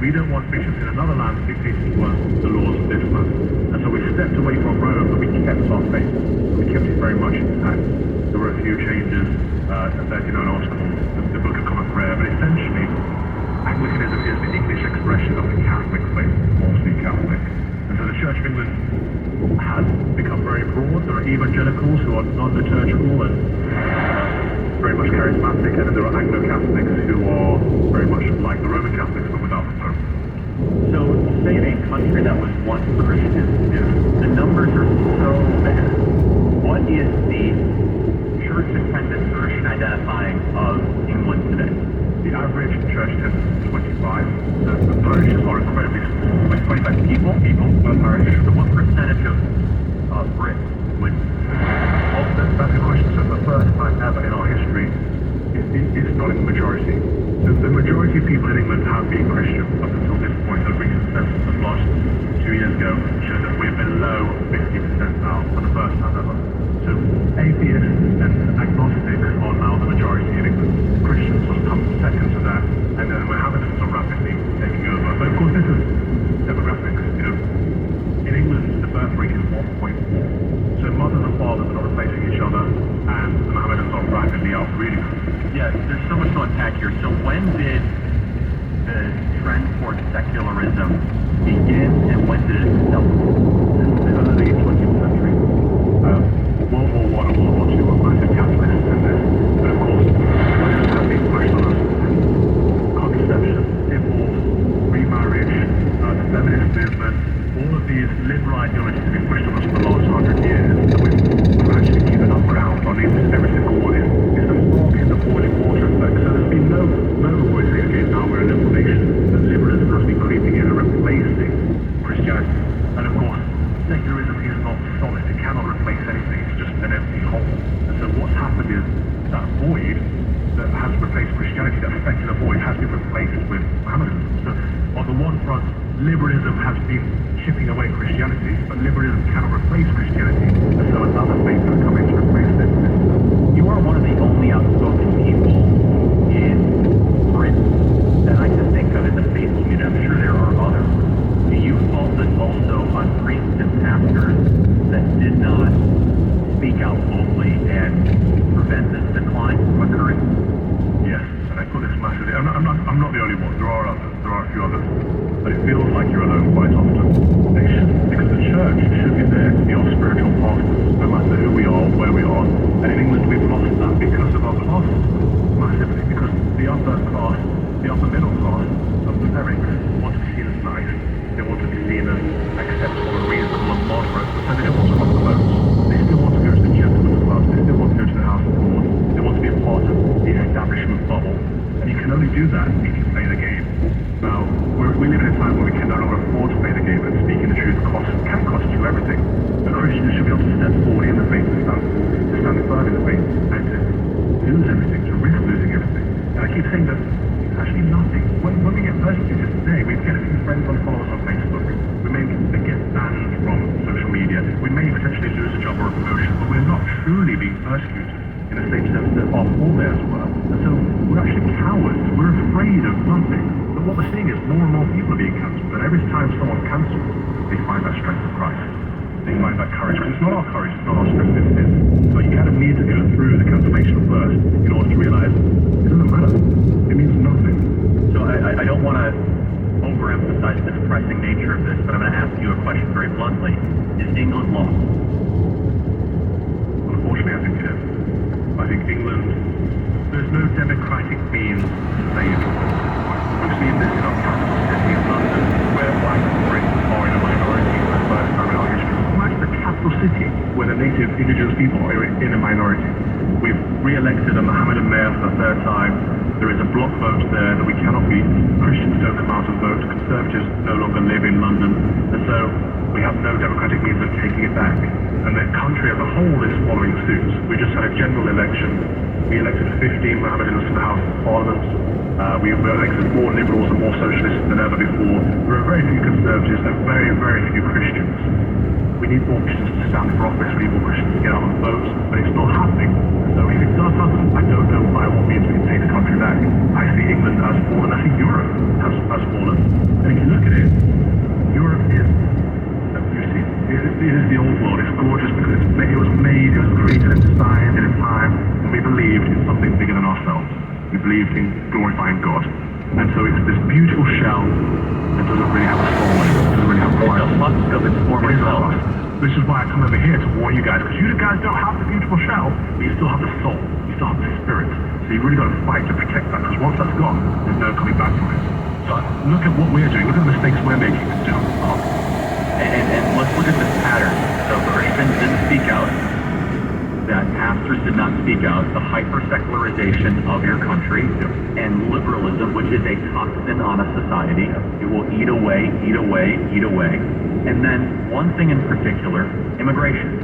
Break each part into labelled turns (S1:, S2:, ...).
S1: We don't want bishops in another land dictating to us the laws of this land. And so we stepped away from Rome, but we kept our faith. We kept it very much intact. There were a few changes, 39 articles, the Book of Common Prayer, but essentially, Anglicanism is the English expression of the Catholic faith, mostly Catholic. And so the Church of England has become very broad. There are evangelicals who are non-liturgical and very much charismatic, and then there are Anglo-Catholics who are very much like the Roman Catholics but without the Pope.
S2: So, say in a country that was once Christian, the numbers are so bad. What is the church attendance, Christian identifying of England today?
S1: The average church attendance is 25. The parishes are incredibly small, like 25 people per parish.
S2: So what percentage of Brits would...
S1: That's a question. So for the first time ever in our history, it's not in the majority. The majority of people in England have been Christian up until this point. The recent census of last 2 years ago showed that we're below 50% now for the first time ever. So atheists and agnostics are now the majority in England. Christians will come second to that, and then Mohammedans are rapidly taking over. But of course, this is demographics. In England, the birth rate is 1.4. So mothers and fathers are not replacing each other, and the Mohammedans are rapidly outbreeding.
S2: Yeah, there's so much to unpack here. So when did the trend towards secularism begin, and when did it accelerate?
S1: The early 20th century. World War I and World War II were massive catalysts in this. But of course, religion has been pushed on us. Contraception, divorce, remarriage, the feminist movement, all of these liberal ideologies have been pushed on us for the last 100 years. And we've actually given up ground on every single one. It's the frog in the boiling water effect. So there's been no always saying, okay, now we're a liberal nation. But liberalism has been creeping in and replacing Christianity. And of course, secularism is not solid. It cannot replace anything. It's just an empty hole. And so what's happened is that void that has replaced Christianity, that secular void, has been replaced with Mohammedanism. So on the one front, liberalism has been chipping away Christianity, but liberalism cannot replace Christianity. And so another faith has come in to replace it.
S2: You are one of the only outspoken people in Britain that I can think of in the faith community. I'm sure there are others. Do you fault this also on priests and pastors that did not speak out boldly and prevent this decline from occurring?
S1: Yes, and I put this massively. I'm not the only one. There are others. There are a few others. But it feels like you're alone quite often. They should, because the church should be there to be our spiritual pastors, no matter who we are, where we are. And in England, we've lost that because of our class massively. Because the upper class, the upper middle class of the clerics want to be seen as nice. They want to be seen as acceptable and reasonable and moderate. So they don't want to rock the boat. They still want to go to the gentleman's club. They still want to go to the House of Lords. They want to be a part of the establishment bubble. And you can only do that if you play the game. Now, we live in a time where we can no longer afford to play the game, and speaking the truth can cost you everything. But Christians should be able to step forward in the faith and stand firm in the faith, and to lose everything, to risk losing everything. And I keep saying that it's actually nothing. When we get persecuted today, we get a few friends and followers on Facebook. We may get banned from social media. We may potentially lose a job or a promotion, but we're not truly being persecuted in the same sense that our forebears were. And so we're actually cowards. We're afraid of nothing. But what we're seeing is more and more people are being cancelled. And every time someone's cancelled, they find that strength of Christ. They find that courage. Because it's not our courage, it's not our strength, it's His. So you kind of need to go through the cancellation first in order to realize it doesn't matter. It means nothing.
S2: So I don't want to overemphasize the depressing nature of this, but I'm going to ask you a question very bluntly. Is England lost?
S1: Unfortunately, I think it is. I think England, there's no democratic means to save England. We've seen this in our capital city of London, where white Brits are in a minority for the first time in our history. Imagine the capital city where the native indigenous people are in a minority. We've re-elected a Mohammedan mayor for the third time. There is a block vote there that we cannot beat. Christians don't come out and vote. Conservatives no longer live in London. And so we have no democratic means of taking it back. And the country as a whole is following suit. We just had a general election. We elected 15 Mohammedans to the House of Parliament. We elected more liberals and more socialists than ever before. There are very few conservatives and very, very few Christians. We need more Christians to stand for office. We need more Christians to get out and vote. But it's not happening. So if it does happen, I don't know by what means we can take the country back. I see England has fallen. I think Europe has fallen. glorifying God. And so it's this beautiful shell that doesn't really have a soul, it doesn't really have
S2: It's
S1: Christ.
S2: a husk of its former
S1: It is a
S2: self.
S1: husk. This is why I come over here to warn you guys, because you guys don't have the beautiful shell, but you still have the soul, you still have the spirit. So you really got to fight to protect that, because once that's gone, there's no coming back from it. So look at what we're doing, look at the mistakes we're making.
S2: And let's look at this pattern. So Christians didn't speak out. That pastors did not speak out. The hyper-secularization of your country and liberalism, which is a toxin on a society. It will eat away, eat away, eat away. And then one thing in particular, immigration.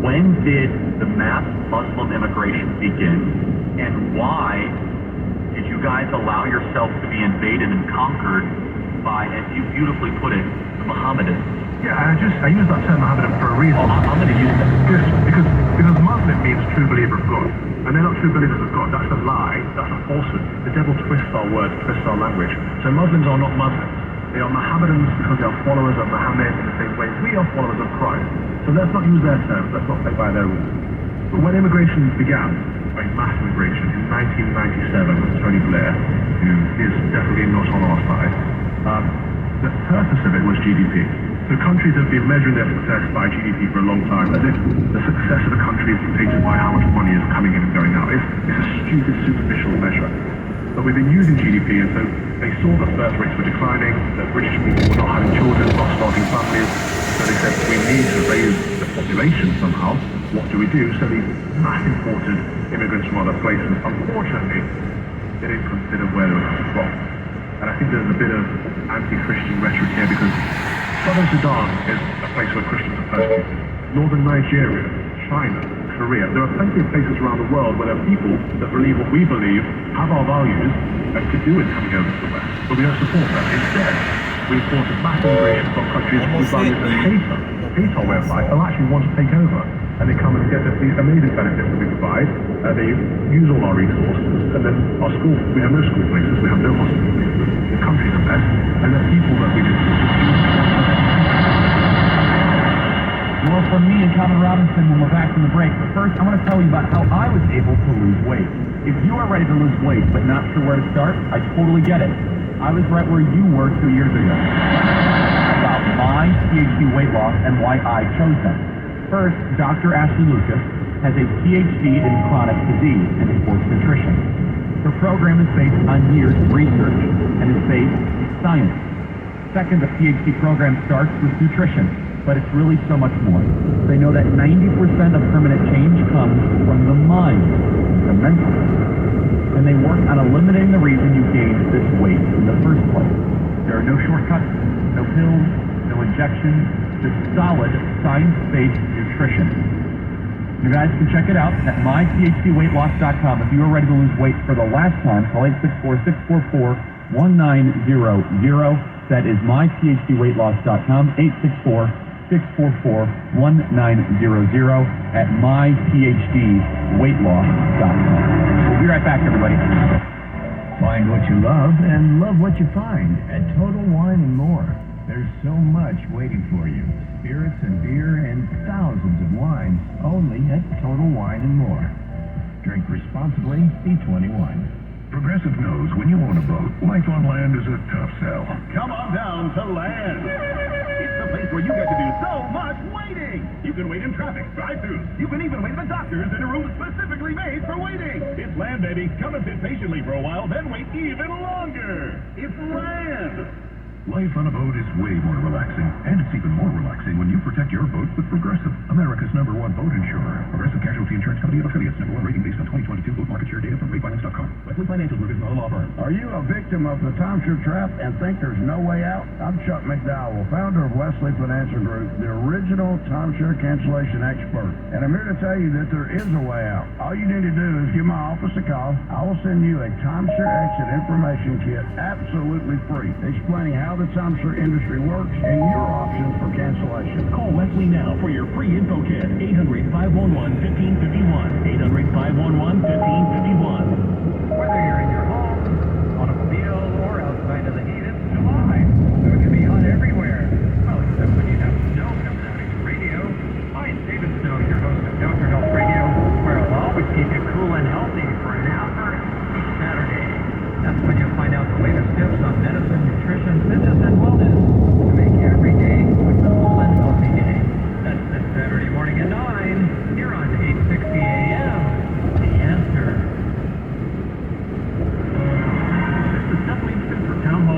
S2: When did the mass Muslim immigration begin? And why did you guys allow yourself to be invaded and conquered by, as you beautifully put it, the Mohammedans?
S1: Yeah, I use that term Mohammedan for a reason.
S2: I'm going to use that.
S1: Because Muslim means true believer of God. And they're not true believers of God. That's a lie. That's a falsehood. The devil twists our words, twists our language. So Muslims are not Muslims. They are Mohammedans because they are followers of Muhammad in the same way we are followers of Christ. So let's not use their terms. Let's not play by their rules. But when immigration began, mass immigration in 1997 with Tony Blair, who is definitely not on our side, the purpose of it was GDP. So countries have been measuring their success by GDP for a long time, as if the success of a country is dictated by how much money is coming in and going out. It's a stupid, superficial measure. But we've been using GDP, and so they saw that birth rates were declining, that British people were not having children, not starting families. So they said, we need to raise the population somehow. What do? So they mass imported immigrants from other places. Unfortunately, they didn't consider where they were coming from. And I think there's a bit of anti-Christian rhetoric here, because Southern Sudan is a place where Christians are persecuted. Northern Nigeria, China, Korea. There are plenty of places around the world where there are people that believe what we believe, have our values, and could do with coming over to the West. But we don't support that. Instead, we imported mass immigration from countries whose values that hate us, hate our way of life, and actually want to take over. And they come and get us these amazing benefits that we provide. They use all our resources, and then our school, we have no school places, we have no hospital places. The country's a mess, and the people that we just
S3: Well, from me and Calvin Robinson when we're back from the break. But first, I want to tell you about how I was able to lose weight. If you are ready to lose weight but not sure where to start, I totally get it. I was right where you were 2 years ago. About my PhD weight loss and why I chose them. First, Dr. Ashley Lucas has a PhD in chronic disease and sports nutrition. Her program is based on years of research and is based in science. Second, the PhD program starts with nutrition, but it's really so much more. They know that 90% of permanent change comes from the mind, the mental. And they work on eliminating the reason you gained this weight in the first place. There are no shortcuts, no pills, no injections, just solid, science-based nutrition. You guys can check it out at myphdweightloss.com. If you are ready to lose weight for the last time, call 864-644-1900. That is myphdweightloss.com, 864-644-1900 at myphdweightloss.com. We'll be right back, everybody.
S4: Find what you love and love what you find at Total Wine and More. There's so much waiting for you. Spirits and beer and thousands of wines only at Total Wine and More. Drink responsibly, be 21.
S1: Progressive knows when you own a boat, life on land is a tough sell.
S5: Come on down to Land. It's the place where you get to do so much waiting. You can wait in traffic, drive-thrus. You can even wait at the doctor's in a room specifically made for waiting. It's Land, baby. Come and sit patiently for a while, then wait even longer. It's Land.
S1: Life on a boat is way more relaxing, and it's even more relaxing when you protect your boat with Progressive, America's #1 boat insurer. Progressive Casualty Insurance Company of affiliates, #1 rating based on 2022 boat market share data from RateFinance.com. Wesley Financial Group is not a law firm.
S4: Are you a victim of the timeshare trap and think there's no way out? I'm Chuck McDowell, founder of Wesley Financial Group, the original timeshare cancellation expert. And I'm here to tell you that there is a way out. All you need to do is give my office a call. I will send you a timeshare exit information kit absolutely free, explaining how the timeshare industry works and your options for cancellation.
S5: Call Wesley now for your free info kit. 800-511-1551. 800-511-1551.
S3: Whether you're in your home, automobile, or outside of the heat, it's July. So it can be on everywhere. Well, except when you have snow coming out of your radio. Hi, it's David Snow, your host of Dr. Health Radio, where I'll always keep you cool and healthy for an hour each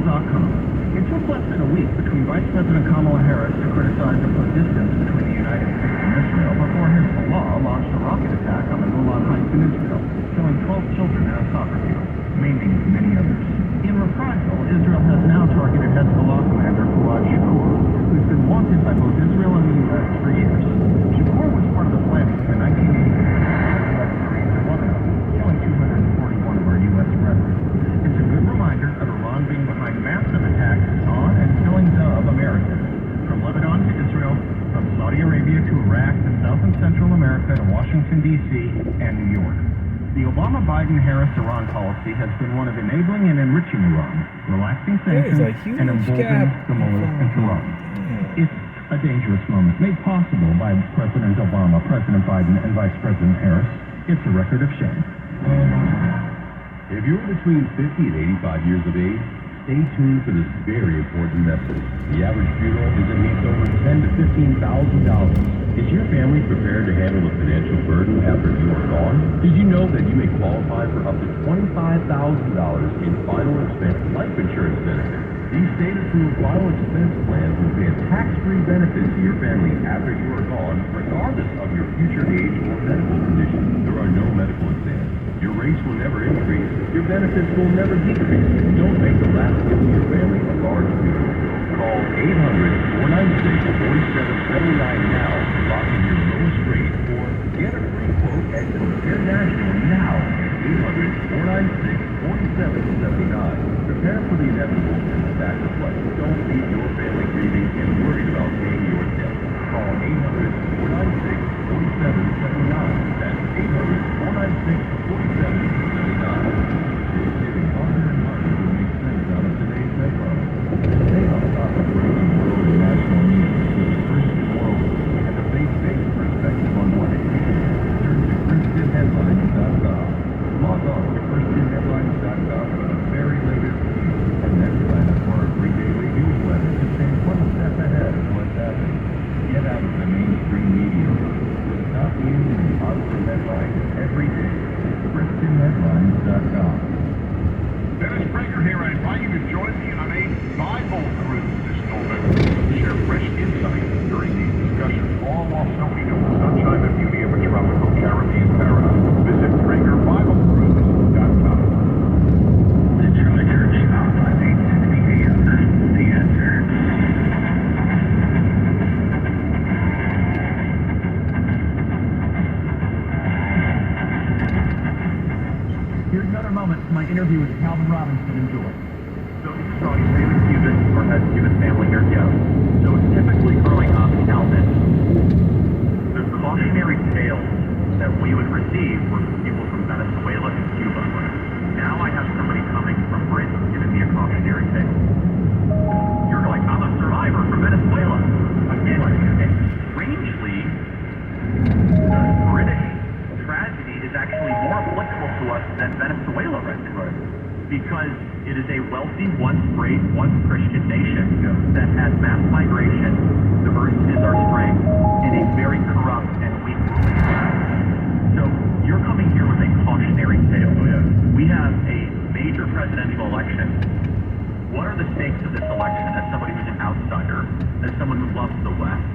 S3: Israel.com. It took less than a week between Vice President Kamala Harris to criticize and put distance between the United States and Israel before Hezbollah launched a rocket attack on the Golan Heights in Israel, killing 12 children in a soccer field, maiming many others. In reprisal, Israel has now targeted Hezbollah commander Fuad Shakur, who's been wanted by both Israel and the U.S. for years. Shakur was part of the planning of the 1980 U.S. Marines in Lebanon, killing 241 of our U.S. brethren. It's a good reminder of Iran being behind massive attacks on and killings of Americans. From Lebanon to Israel, from Saudi Arabia to Iraq to South and Central America to Washington, D.C. and New York. The Obama-Biden-Harris Iran policy has been one of enabling and enriching Iran, relaxing sanctions, and emboldening the mullahs in Tehran. It's a dangerous moment, made possible by President Obama, President Biden, and Vice President Harris. It's a record of shame.
S6: If you're between 50 and 85 years of age, stay tuned for this very important message. The average funeral visit means over $10,000 to $15,000. Is your family prepared to handle the financial burden after you are gone? Did you know that you may qualify for up to $25,000 in final expense life insurance benefits? These state-approved final expense plans will pay a tax-free benefit to your family after you are gone, regardless of your future age or medical condition. There are no medical exams. Your rates will never increase. Your benefits will never decrease. Don't make the last gift to your family a large funeral. Call 800-496-4779 now to lock in your lowest rate or get a free quote at Compare National now at 800-496-4779. Prepare for the inevitable and sacrifice. Don't leave your family grieving and worried about paying your debt. Call 800-496-4779. That's 800-496-4779. It's getting harder and harder to make sense out of today's headlines. Stay on top of breaking world and national news with the Christian World and the faith-based perspective on what it is. Turn to ChristianHeadlines.com. Log on to ChristianHeadlines.com for the very latest news, and then sign up for our free daily newsletter to stay one step ahead of what's happening. Get out of the mainstream media. Top news and positive headlines every day. ChristianHeadlines.com.
S1: Dennis Prager here. I invite you to join me on a Bible cruise this November to share fresh insight during these discussions, all while soaking up the sunshine and beauty of a tropical Caribbean paradise. Visit PragerBibleCruise.com.
S2: The Truman Church, powered by 860 AM. The answer.
S3: Here's another moment from my interview with Calvin Robinson. Enjoy.
S2: So you saw you say the Cuban or has Cuban family here? Yeah. So typically growing up, Calvin, the cautionary tales that we would receive were from people from Venezuela and Cuba. Now I have somebody coming from Britain giving me a cautionary tale. You're like, I'm a survivor from Venezuela. And strangely, the British tragedy is actually more applicable to us than Venezuela right now. Because it is a wealthy, once great, once Christian nation that has mass migration, diverse is our strength, in a very corrupt and weak society. So you're coming here with a cautionary tale. We have a major presidential election. What are the stakes of this election as somebody who's an outsider, as someone who loves the West?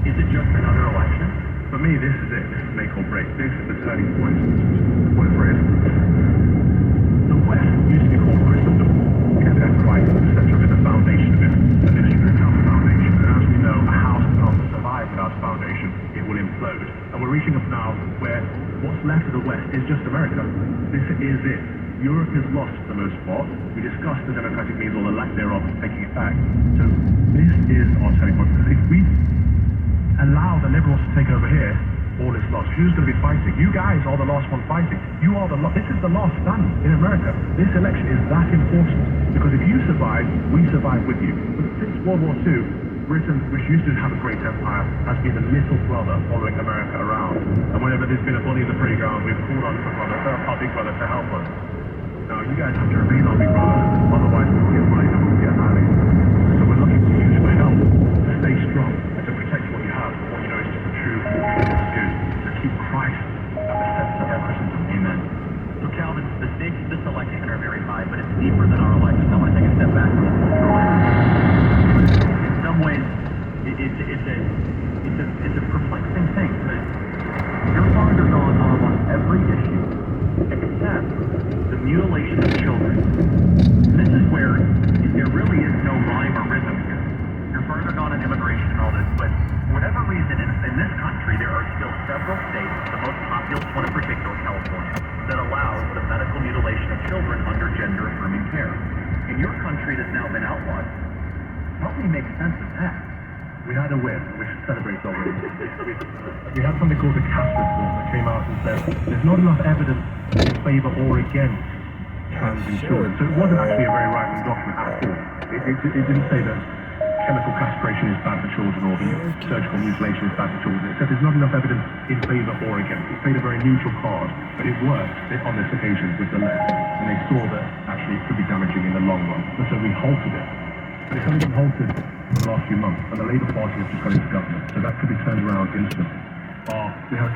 S2: Is it just another election?
S1: For me, this is it. This is make or break. This is the turning point. What phrase? The West used to be called Christendom. And Christ is the center of it, the foundation of it. And this is now the foundation. And as we know, a house cannot survive without a foundation. It will implode. And we're reaching up now where what's left of the West is just America. This is it. Europe is lost for the most part. We discussed the democratic means or the lack thereof of taking it back. So this is our turning point. Because if we allow the liberals to take over here, all is lost. Who's going to be fighting? You guys are the last one fighting. You are this is the last stand in America. This election is that important because if you survive, we survive with you. But since World War II, Britain, which used to have a great empire, has been the little brother following America around. And whenever there's been a body in the playground, we've called on our big brother to help us. Now, you guys have to remain our big brother, otherwise we will get money and we will get annihilated. So we're looking to you for help to stay strong and to protect what you have, what you know is just the truth, is to keep Christ at the center of Christendom.
S2: Amen. So Calvin, the stakes of this election are very high, but it's deeper than our election. I want to take a step back from the it's a perplexing thing, because you're farther gone on almost every issue, except the mutilation of children. And this is where there really is no rhyme or rhythm here. You're farther gone in immigration and all this, but for whatever reason, in this country, there are still several states, the most populous one in particular, California, that allows the medical mutilation of children under gender-affirming care. In your country that's now been outlawed, help me make sense of that.
S1: We had a win, which celebrates our win. We had something called the CAS report that came out and said there's not enough evidence in favour or against trans in children. So it wasn't actually a very right-wing document at all. It didn't say that chemical castration is bad for children or the surgical mutilation is bad for children. It said there's not enough evidence in favour or against. It played a very neutral card, but it worked on this occasion with the left, and they saw that actually it could be damaging in the long run. And so we halted it. But it's only been halted for the last few months, and the Labour Party has just got into government, so that could be turned around instantly. We have